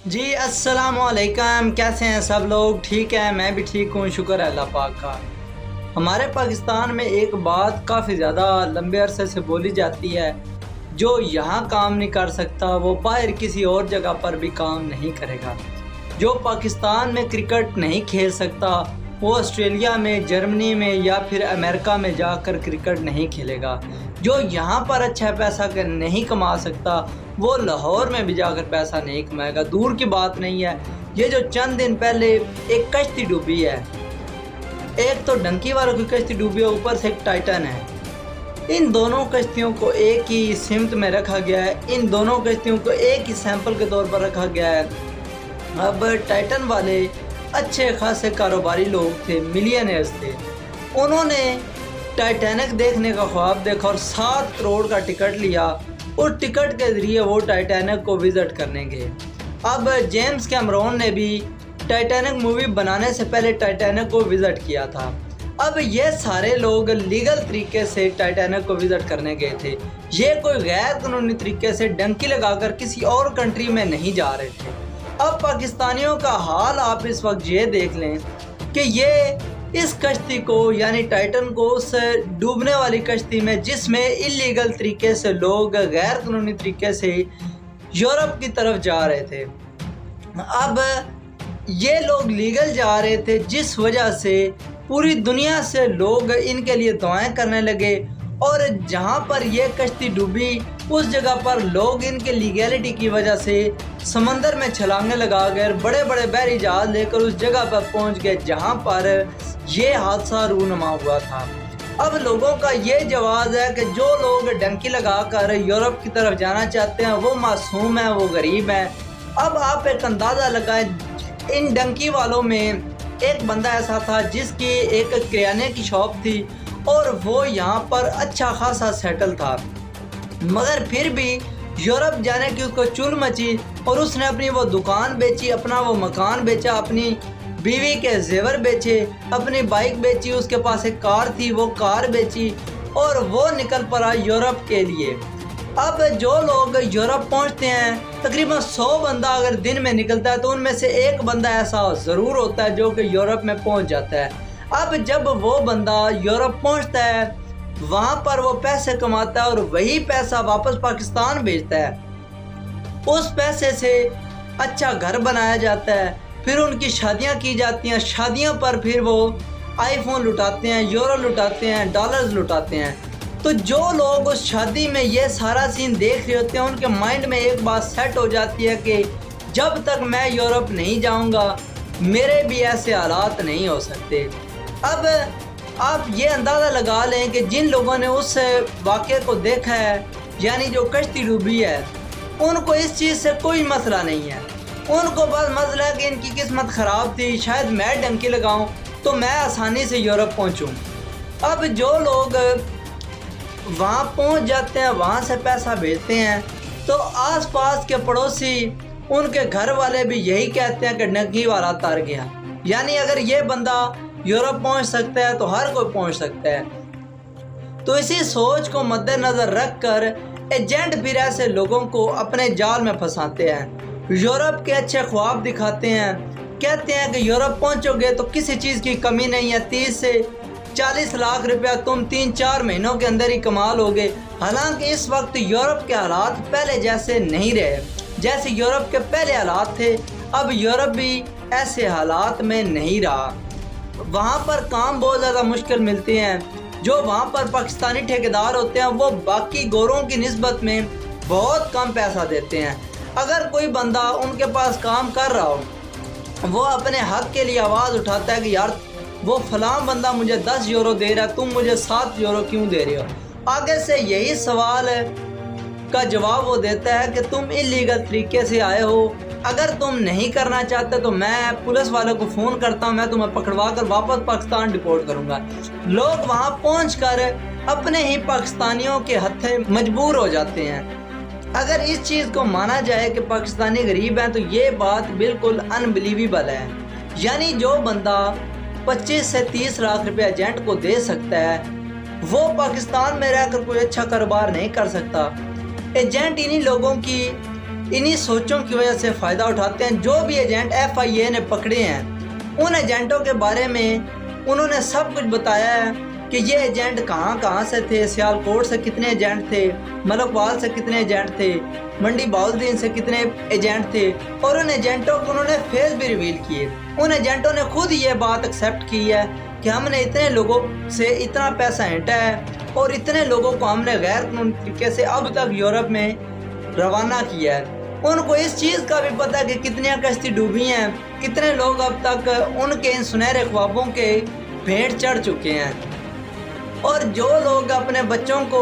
جی السلام علیکم، کیسے ہیں سب لوگ؟ ٹھیک ہے، میں بھی ٹھیک ہوں، شکر ہے اللہ پاک کا۔ ہمارے پاکستان میں ایک بات کافی زیادہ لمبے عرصے سے بولی جاتی ہے، جو یہاں کام نہیں کر سکتا وہ باہر کسی اور جگہ پر بھی کام نہیں کرے گا۔ جو پاکستان میں کرکٹ نہیں کھیل سکتا وہ آسٹریلیا میں، جرمنی میں یا پھر امریکہ میں جا کر کرکٹ نہیں کھیلے گا۔ جو یہاں پر اچھا پیسہ نہیں کما سکتا وہ لاہور میں بھی جا کر پیسہ نہیں کمائے گا۔ دور کی بات نہیں ہے، یہ جو چند دن پہلے ایک کشتی ڈوبی ہے، ایک تو ڈنکی والوں کی کشتی ڈوبی ہے، اوپر سے ایک ٹائٹن ہے۔ ان دونوں کشتیوں کو ایک ہی سمت میں رکھا گیا ہے، ان دونوں کشتیوں کو ایک ہی سیمپل کے طور پر رکھا گیا ہے۔ اب ٹائٹن والے اچھے خاصے کاروباری لوگ تھے، ملینئرز تھے، انہوں نے ٹائٹینک دیکھنے کا خواب دیکھا اور 7 کروڑ کا ٹکٹ لیا اور ٹکٹ کے ذریعے وہ ٹائٹینک کو وزٹ کرنے گئے۔ اب جیمز کیمرون نے بھی ٹائٹینک مووی بنانے سے پہلے ٹائٹینک کو وزٹ کیا تھا۔ اب یہ سارے لوگ لیگل طریقے سے ٹائٹینک کو وزٹ کرنے گئے تھے، یہ کوئی غیر قانونی طریقے سے ڈنکی لگا کر کسی اور کنٹری میں نہیں جا رہے تھے۔ اب پاکستانیوں کا حال آپ اس وقت یہ دیکھ لیں کہ یہ اس کشتی کو یعنی ٹائٹن کو اس ڈوبنے والی کشتی میں، جس میں اللیگل طریقے سے لوگ غیر قانونی طریقے سے یورپ کی طرف جا رہے تھے، اب یہ لوگ لیگل جا رہے تھے، جس وجہ سے پوری دنیا سے لوگ ان کے لیے دعائیں کرنے لگے، اور جہاں پر یہ کشتی ڈوبی اس جگہ پر لوگ ان کے لیگیلٹی کی وجہ سے سمندر میں چھلانگیں لگا گئے، بڑے بڑے بحری جہاز لے کر اس جگہ پر پہنچ گئے جہاں پر یہ حادثہ رونما ہوا تھا۔ اب لوگوں کا یہ جواز ہے کہ جو لوگ ڈنکی لگا کر یورپ کی طرف جانا چاہتے ہیں وہ معصوم ہیں، وہ غریب ہیں۔ اب آپ ایک اندازہ لگائیں، ان ڈنکی والوں میں ایک بندہ ایسا تھا جس کی ایک کریانے کی شاپ تھی اور وہ یہاں پر اچھا خاصا سیٹل تھا، مگر پھر بھی یورپ جانے کی اس کو چل مچی اور اس نے اپنی وہ دکان بیچی، اپنا وہ مکان بیچا، اپنی بیوی کے زیور بیچے، اپنی بائک بیچی، اس کے پاس ایک کار تھی وہ کار بیچی اور وہ نکل پڑا یورپ کے لیے۔ اب جو لوگ یورپ پہنچتے ہیں، تقریباً 100 بندہ اگر دن میں نکلتا ہے تو ان میں سے ایک بندہ ایسا ضرور ہوتا ہے جو کہ یورپ میں پہنچ جاتا ہے۔ اب جب وہ بندہ یورپ پہنچتا ہے وہاں پر وہ پیسے کماتا ہے اور وہی پیسہ واپس پاکستان بھیجتا ہے، اس پیسے سے اچھا گھر بنایا جاتا ہے، پھر ان کی شادیاں کی جاتی ہیں، شادیوں پر پھر وہ آئی فون لٹاتے ہیں، یورو لٹاتے ہیں، ڈالرز لٹاتے ہیں۔ تو جو لوگ اس شادی میں یہ سارا سین دیکھ رہے ہوتے ہیں ان کے مائنڈ میں ایک بات سیٹ ہو جاتی ہے کہ جب تک میں یورپ نہیں جاؤں گا میرے بھی ایسے حالات نہیں ہو سکتے۔ اب آپ یہ اندازہ لگا لیں کہ جن لوگوں نے اس واقعے کو دیکھا ہے، یعنی جو کشتی ڈوبی ہے، ان کو اس چیز سے کوئی مسئلہ نہیں ہے، ان کو بس مسئلہ ہے کہ ان کی قسمت خراب تھی، شاید میں ڈنکی لگاؤں تو میں آسانی سے یورپ پہنچوں۔ اب جو لوگ وہاں پہنچ جاتے ہیں، وہاں سے پیسہ بھیجتے ہیں، تو آس پاس کے پڑوسی ان کے گھر والے بھی یہی کہتے ہیں کہ ڈنکی والا تر گیا، یعنی اگر یہ بندہ یورپ پہنچ سکتا ہے تو ہر کوئی پہنچ سکتا ہے۔ تو اسی سوچ کو مد نظر رکھ کر ایجنٹ پھر ایسے لوگوں کو اپنے جال میں پھنساتے ہیں، یورپ کے اچھے خواب دکھاتے ہیں، کہتے ہیں کہ یورپ پہنچو گے تو کسی چیز کی کمی نہیں ہے، 30 سے 40 لاکھ روپیہ تم 3-4 مہینوں کے اندر ہی کما لو گے۔ حالانکہ اس وقت یورپ کے حالات پہلے جیسے نہیں رہے، جیسے یورپ کے پہلے حالات تھے اب یورپ بھی ایسے حالات میں نہیں رہا۔ وہاں پر کام بہت زیادہ مشکل ملتے ہیں، جو وہاں پر پاکستانی ٹھیکیدار ہوتے ہیں وہ باقی گوروں کی نسبت میں بہت کم پیسہ دیتے ہیں۔ اگر کوئی بندہ ان کے پاس کام کر رہا ہو، وہ اپنے حق کے لیے آواز اٹھاتا ہے کہ یار وہ فلاں بندہ مجھے 10 یورو دے رہا ہے، تم مجھے 7 یورو کیوں دے رہے ہو؟ آگے سے یہی سوال کا جواب وہ دیتا ہے کہ تم اللیگل طریقے سے آئے ہو، اگر تم نہیں کرنا چاہتے تو میں پولیس والوں کو فون کرتا ہوں، میں تمہیں پکڑوا کر واپس پاکستان ڈپورٹ کروں گا۔ لوگ وہاں پہنچ کر اپنے ہی پاکستانیوں کے ہتھے مجبور ہو جاتے ہیں۔ اگر اس چیز کو مانا جائے کہ پاکستانی غریب ہیں تو یہ بات بالکل انبلیویبل ہے، یعنی جو بندہ 25 سے 30 لاکھ روپے ایجنٹ کو دے سکتا ہے وہ پاکستان میں رہ کر کوئی اچھا کاروبار نہیں کر سکتا۔ ایجنٹ انہی لوگوں کی انہی سوچوں کی وجہ سے فائدہ اٹھاتے ہیں۔ جو بھی ایجنٹ FIA نے پکڑے ہیں ان ایجنٹوں کے بارے میں انہوں نے سب کچھ بتایا ہے کہ یہ ایجنٹ کہاں کہاں سے تھے، سیالکوٹ سے کتنے ایجنٹ تھے، ملکوال سے کتنے ایجنٹ تھے، منڈی بہاؤالدین سے کتنے ایجنٹ تھے، اور ان ایجنٹوں کو انہوں نے فیس بھی ریویل کیے۔ ان ایجنٹوں نے خود یہ بات ایکسیپٹ کی ہے کہ ہم نے اتنے لوگوں سے اتنا پیسہ ہینٹا ہے اور اتنے لوگوں کو ہم نے غیر قانونی طریقے سے اب تک یورپ میں روانہ کیا ہے۔ ان کو اس چیز کا بھی پتہ ہے کہ کتنی کشتی ڈوبی ہیں، کتنے لوگ اب تک ان کے ان سنہرے خوابوں کے بھیٹ چڑھ چکے ہیں، اور جو لوگ اپنے بچوں کو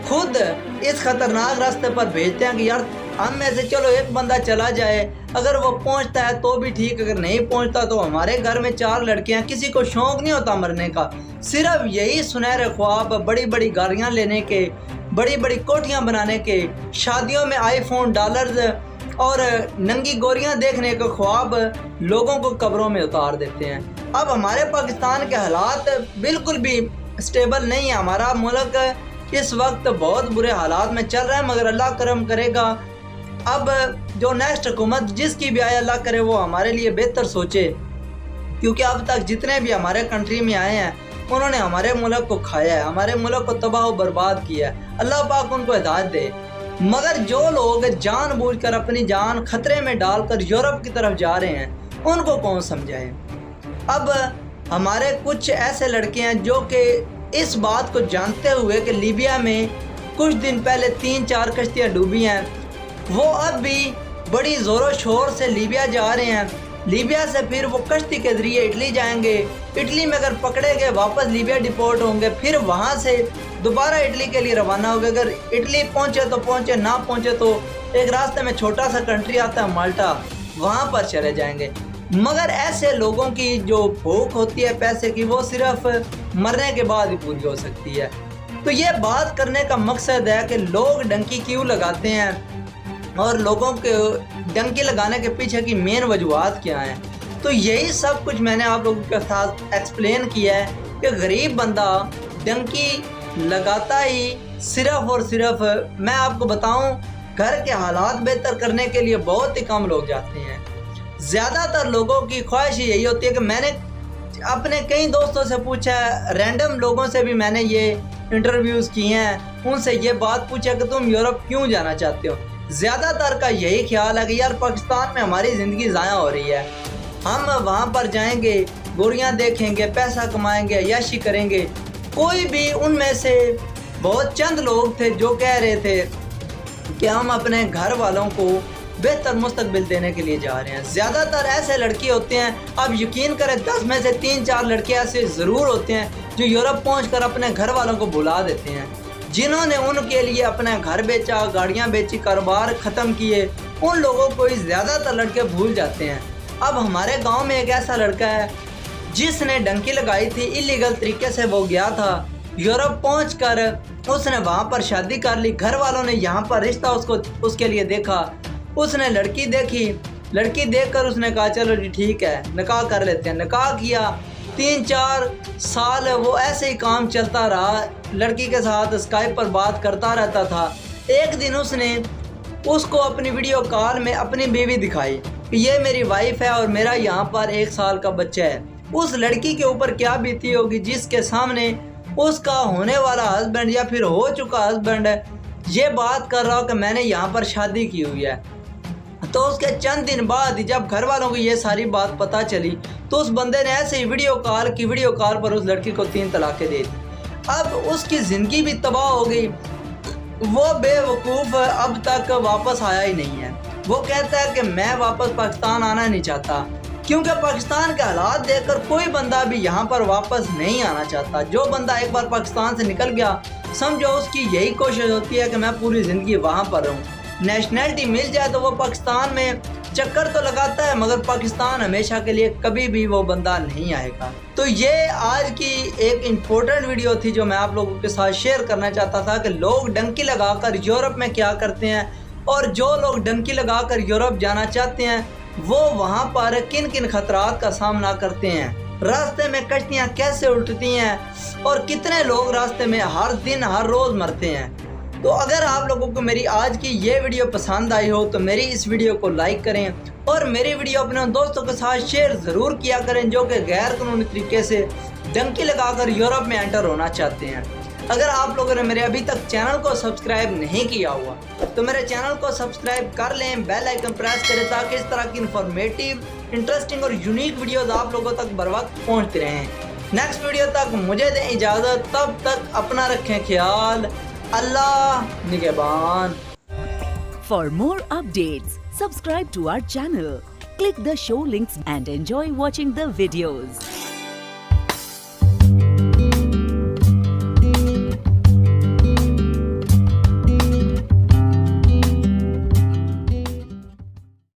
خود اس خطرناک راستے پر بھیجتے ہیں کہ یار ہم میں سے چلو ایک بندہ چلا جائے، اگر وہ پہنچتا ہے تو بھی ٹھیک، اگر نہیں پہنچتا تو ہمارے گھر میں 4 لڑکیاں، کسی کو شوق نہیں ہوتا مرنے کا، صرف یہی سنہرے خواب بڑی بڑی گاڑیاں لینے کے، بڑی بڑی کوٹھیاں بنانے کے، شادیوں میں آئی فون ڈالرز اور ننگی گوریاں دیکھنے کے خواب لوگوں کو قبروں میں اتار دیتے ہیں۔ اب ہمارے پاکستان کے حالات بالکل بھی سٹیبل نہیں ہے، ہمارا ملک اس وقت بہت برے حالات میں چل رہا ہے، مگر اللہ کرم کرے گا۔ اب جو نیکسٹ حکومت جس کی بھی آئے، اللہ کرے وہ ہمارے لیے بہتر سوچے، کیونکہ اب تک جتنے بھی ہمارے کنٹری میں آئے ہیں انہوں نے ہمارے ملک کو کھایا ہے، ہمارے ملک کو تباہ و برباد کیا ہے۔ اللہ پاک ان کو ہدایت دے۔ مگر جو لوگ جان بوجھ کر اپنی جان خطرے میں ڈال کر یورپ کی طرف جا رہے ہیں ان کو کون سمجھائے۔ اب ہمارے کچھ ایسے لڑکے ہیں جو کہ اس بات کو جانتے ہوئے کہ لیبیا میں کچھ دن پہلے 3-4 کشتیاں ڈوبی ہیں، وہ اب بھی بڑی زور و شور سے لیبیا جا رہے ہیں۔ لیبیا سے پھر وہ کشتی کے ذریعے اٹلی جائیں گے، اٹلی میں اگر پکڑے گئے واپس لیبیا ڈپورٹ ہوں گے، پھر وہاں سے دوبارہ اٹلی کے لیے روانہ ہو گئے۔ اگر اٹلی پہنچے تو پہنچے، نہ پہنچے تو ایک راستے میں چھوٹا سا کنٹری آتا ہے مالٹا، وہاں پر چلے جائیں گے۔ مگر ایسے لوگوں کی جو بھوک ہوتی ہے پیسے کی، وہ صرف مرنے کے بعد ہی پوری ہو سکتی ہے۔ تو یہ بات کرنے کا مقصد ہے کہ لوگ ڈنکی کیوں لگاتے ہیں اور لوگوں کے ڈنکی لگانے کے پیچھے کی مین وجوہات کیا ہیں۔ تو یہی سب کچھ میں نے آپ لوگوں کے ساتھ ایکسپلین کیا ہے کہ غریب بندہ ڈنکی لگاتا ہی صرف اور صرف، میں آپ کو بتاؤں، گھر کے حالات بہتر کرنے کے لیے بہت ہی کم لوگ جاتے ہیں۔ زیادہ تر لوگوں کی خواہش یہی ہوتی ہے کہ میں نے اپنے کئی دوستوں سے پوچھا ہے، رینڈم لوگوں سے بھی میں نے یہ انٹرویوز کیے ہیں، ان سے یہ بات پوچھا کہ تم یورپ کیوں جانا چاہتے ہو۔ زیادہ تر کا یہی خیال ہے کہ یار پاکستان میں ہماری زندگی ضائع ہو رہی ہے، ہم وہاں پر جائیں گے، گوریاں دیکھیں گے، پیسہ کمائیں گے، عیاشی کریں گے۔ کوئی بھی ان میں سے بہت چند لوگ تھے جو کہہ رہے تھے کہ ہم اپنے گھر والوں کو بہتر مستقبل دینے کے لیے جا رہے ہیں۔ زیادہ تر ایسے لڑکے ہوتے ہیں، اب یقین کریں 10 میں سے 3-4 لڑکے ایسے ضرور ہوتے ہیں جو یورپ پہنچ کر اپنے گھر والوں کو بھلا دیتے ہیں، جنہوں نے ان کے لیے اپنا گھر بیچا، گاڑیاں بیچی، کاروبار ختم کیے، ان لوگوں کو زیادہ تر لڑکے بھول جاتے ہیں۔ اب ہمارے گاؤں میں ایک ایسا لڑکا ہے جس نے ڈنکی لگائی تھی، ایلیگل طریقے سے وہ گیا تھا یورپ، پہنچ کر اس نے وہاں پر شادی کر لی۔ گھر والوں نے یہاں پر رشتہ اس کے لیے دیکھا، اس نے لڑکی دیکھی، لڑکی دیکھ کر اس نے کہا چلو جی ٹھیک ہے نکاح کر لیتے ہیں۔ نکاح کیا، 3-4 سال وہ ایسے ہی کام چلتا رہا، لڑکی کے ساتھ اسکائپ پر بات کرتا رہتا تھا۔ ایک دن اس نے اس کو اپنی ویڈیو کال میں اپنی بیوی دکھائی کہ یہ میری وائف ہے اور میرا یہاں پر 1 سال کا بچہ ہے۔ اس لڑکی کے اوپر کیا بیتی ہوگی جس کے سامنے اس کا ہونے والا ہسبینڈ یا پھر ہو چکا ہسبینڈ یہ بات کر رہا ہو کہ میں نے یہاں پر شادی کی ہوئی ہے۔ تو اس کے چند دن بعد جب گھر والوں کو یہ ساری بات پتہ چلی تو اس بندے نے ایسے ہی ویڈیو کال پر اس لڑکی کو 3 طلاقیں دے دی۔ اب اس کی زندگی بھی تباہ ہو گئی، وہ بے وقوف اب تک واپس آیا ہی نہیں ہے۔ وہ کہتا ہے کہ میں واپس پاکستان آنا نہیں چاہتا، کیونکہ پاکستان کے حالات دیکھ کر کوئی بندہ بھی یہاں پر واپس نہیں آنا چاہتا۔ جو بندہ ایک بار پاکستان سے نکل گیا سمجھو اس کی یہی کوشش ہوتی ہے کہ میں پوری زندگی وہاں پر رہوں، نیشنلٹی مل جائے تو وہ پاکستان میں چکر تو لگاتا ہے، مگر پاکستان ہمیشہ کے لیے کبھی بھی وہ بندہ نہیں آئے گا۔ تو یہ آج کی ایک امپورٹنٹ ویڈیو تھی جو میں آپ لوگوں کے ساتھ شیئر کرنا چاہتا تھا کہ لوگ ڈنکی لگا کر یورپ میں کیا کرتے ہیں، اور جو لوگ ڈنکی لگا کر یورپ جانا چاہتے ہیں وہ وہاں پر کن کن خطرات کا سامنا کرتے ہیں، راستے میں کشتیاں کیسے الٹتی ہیں اور کتنے لوگ راستے میں ہر دن ہر روز مرتے ہیں۔ تو اگر آپ لوگوں کو میری آج کی یہ ویڈیو پسند آئی ہو تو میری اس ویڈیو کو لائک کریں اور میری ویڈیو اپنے دوستوں کے ساتھ شیئر ضرور کیا کریں جو کہ غیر قانونی طریقے سے ڈنکی لگا کر یورپ میں انٹر ہونا چاہتے ہیں۔ اگر آپ لوگوں نے میرے ابھی تک چینل کو سبسکرائب نہیں کیا ہوا تو میرے چینل کو سبسکرائب کر لیں، بیل آئیکن پریس کریں تاکہ اس طرح کی انفارمیٹیو، انٹرسٹنگ اور یونیک ویڈیوز آپ لوگوں تک بر وقت پہنچتے رہیں۔ نیکسٹ ویڈیو تک مجھے دیں اجازت، تب تک اپنا رکھیں خیال۔ اللہ نگہبان۔ For more updates, subscribe to our channel, click the show links and enjoy watching the videos.